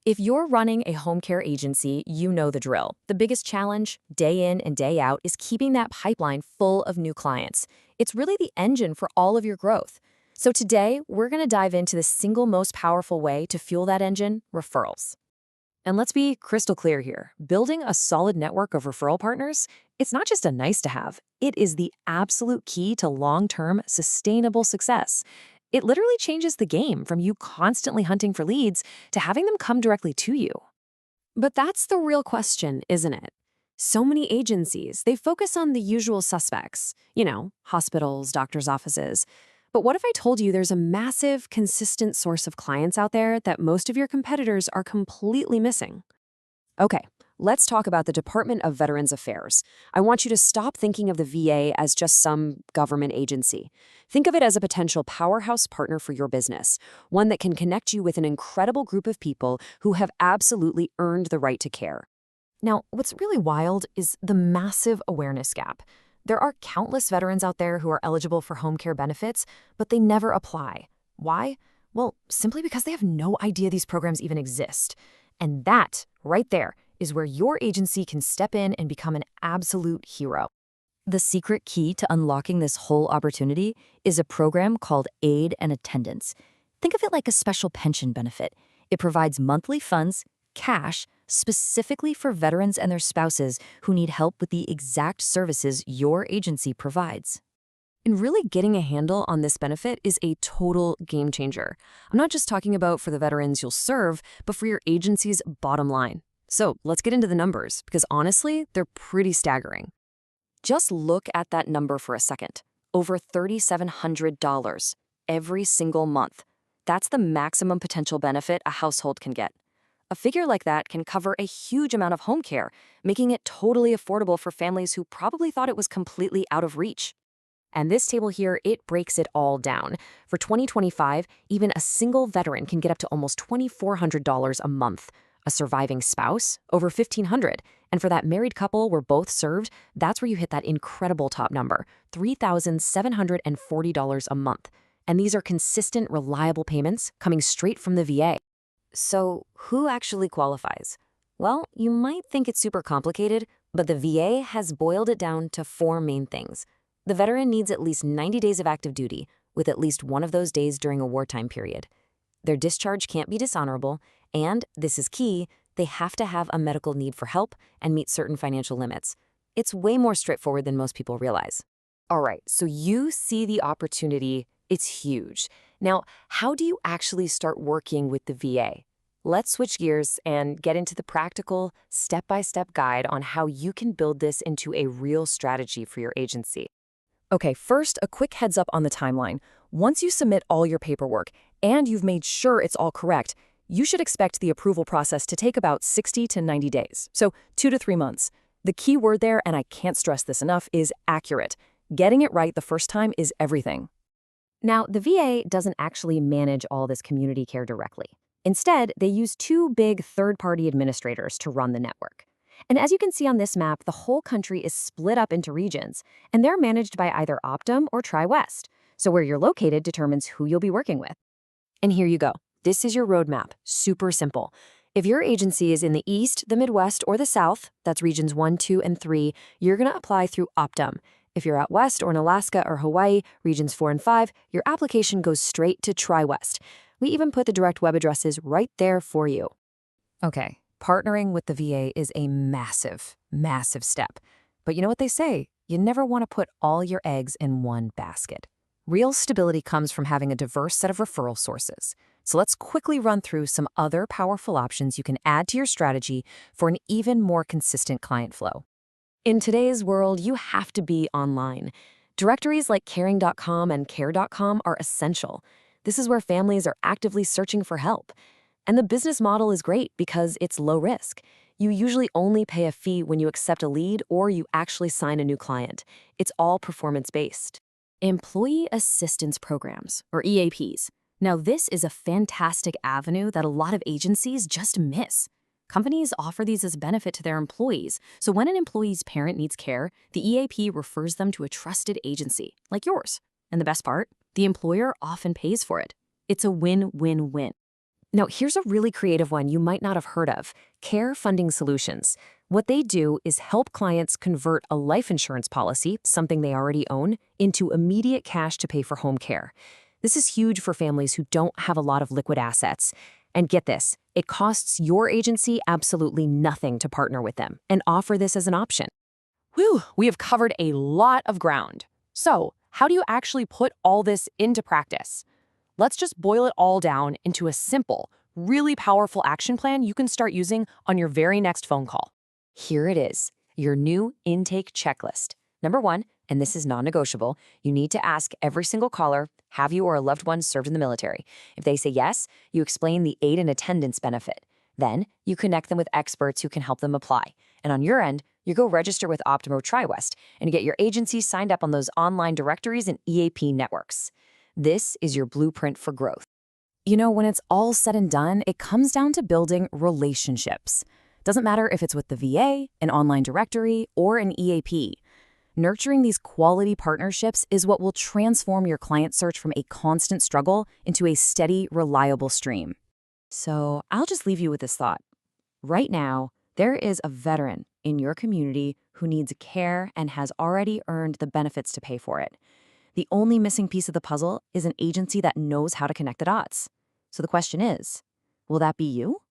If you're running a home care agency, you know the drill. The biggest challenge, day in and day out, is keeping that pipeline full of new clients. It's really the engine for all of your growth. So today, we're going to dive into the single most powerful way to fuel that engine, referrals. And let's be crystal clear here. Building a solid network of referral partners, it's not just a nice to have. It is the absolute key to long-term, sustainable success. It literally changes the game from you constantly hunting for leads to having them come directly to you. But that's the real question, isn't it? So many agencies, they focus on the usual suspects, hospitals, doctors' offices. But what if I told you there's a massive, consistent source of clients out there that most of your competitors are completely missing? Okay, let's talk about the Department of Veterans Affairs. I want you to stop thinking of the VA as just some government agency. Think of it as a potential powerhouse partner for your business, one that can connect you with an incredible group of people who have absolutely earned the right to care. Now, what's really wild is the massive awareness gap. There are countless veterans out there who are eligible for home care benefits, but they never apply. Why? Well, simply because they have no idea these programs even exist. And that, right there, is where your agency can step in and become an absolute hero. The secret key to unlocking this whole opportunity is a program called Aid and Attendance. Think of it like a special pension benefit. It provides monthly funds, cash, specifically for veterans and their spouses who need help with the exact services your agency provides. And really getting a handle on this benefit is a total game changer. I'm not just talking about for the veterans you'll serve, but for your agency's bottom line. So let's get into the numbers, because honestly, they're pretty staggering. Just look at that number for a second. Over $3,700 every single month. That's the maximum potential benefit a household can get. A figure like that can cover a huge amount of home care, making it totally affordable for families who probably thought it was completely out of reach. And this table here, it breaks it all down. For 2025, even a single veteran can get up to almost $2,400 a month. A surviving spouse, over $1,500. And for that married couple where both served, that's where you hit that incredible top number, $3,740 a month. And these are consistent, reliable payments coming straight from the VA. So who actually qualifies? Well, you might think it's super complicated, but the VA has boiled it down to 4 main things. The veteran needs at least 90 days of active duty, with at least one of those days during a wartime period. Their discharge can't be dishonorable, and, this is key, they have to have a medical need for help and meet certain financial limits. It's way more straightforward than most people realize. All right, so you see the opportunity. It's huge. Now, how do you actually start working with the VA? Let's switch gears and get into the practical, step-by-step guide on how you can build this into a real strategy for your agency. Okay, first, a quick heads up on the timeline. Once you submit all your paperwork and you've made sure it's all correct, you should expect the approval process to take about 60 to 90 days, so 2 to 3 months. The key word there, and I can't stress this enough, is accurate. Getting it right the first time is everything. Now, the VA doesn't actually manage all this community care directly. Instead, they use 2 big third-party administrators to run the network. And as you can see on this map, the whole country is split up into regions, and they're managed by either Optum or TriWest. So where you're located determines who you'll be working with. And here you go. This is your roadmap. Super simple. If your agency is in the East, the Midwest, or the South, that's regions 1, 2, and 3, you're going to apply through Optum. If you're out west or in Alaska or Hawaii, regions 4 and 5, your application goes straight to TriWest. We even put the direct web addresses right there for you. Okay, partnering with the VA is a massive, massive step. But you know what they say? You never want to put all your eggs in one basket. Real stability comes from having a diverse set of referral sources. So let's quickly run through some other powerful options you can add to your strategy for an even more consistent client flow. In today's world, you have to be online. Directories like caring.com and care.com are essential. This is where families are actively searching for help. And the business model is great because it's low risk. You usually only pay a fee when you accept a lead or you actually sign a new client. It's all performance-based. Employee Assistance Programs, or EAPs. Now, this is a fantastic avenue that a lot of agencies just miss. Companies offer these as a benefit to their employees, so when an employee's parent needs care, the EAP refers them to a trusted agency, like yours. And the best part? The employer often pays for it. It's a win-win-win. Now, here's a really creative one you might not have heard of: Care Funding Solutions. What they do is help clients convert a life insurance policy, something they already own, into immediate cash to pay for home care. This is huge for families who don't have a lot of liquid assets. And get this, it costs your agency absolutely nothing to partner with them and offer this as an option. Whew, we have covered a lot of ground. So, how do you actually put all this into practice? Let's just boil it all down into a simple, really powerful action plan you can start using on your very next phone call. Here it is, your new intake checklist. Number one, and this is non-negotiable, you need to ask every single caller, have you or a loved one served in the military? If they say yes, you explain the aid and attendance benefit. Then, you connect them with experts who can help them apply. And on your end, you go register with Optimo TriWest and get your agency signed up on those online directories and EAP networks. This is your blueprint for growth. You know, when it's all said and done, it comes down to building relationships. Doesn't matter if it's with the VA, an online directory, or an EAP. Nurturing these quality partnerships is what will transform your client search from a constant struggle into a steady, reliable stream. So I'll just leave you with this thought. Right now, there is a veteran in your community who needs care and has already earned the benefits to pay for it. The only missing piece of the puzzle is an agency that knows how to connect the dots. So the question is, will that be you?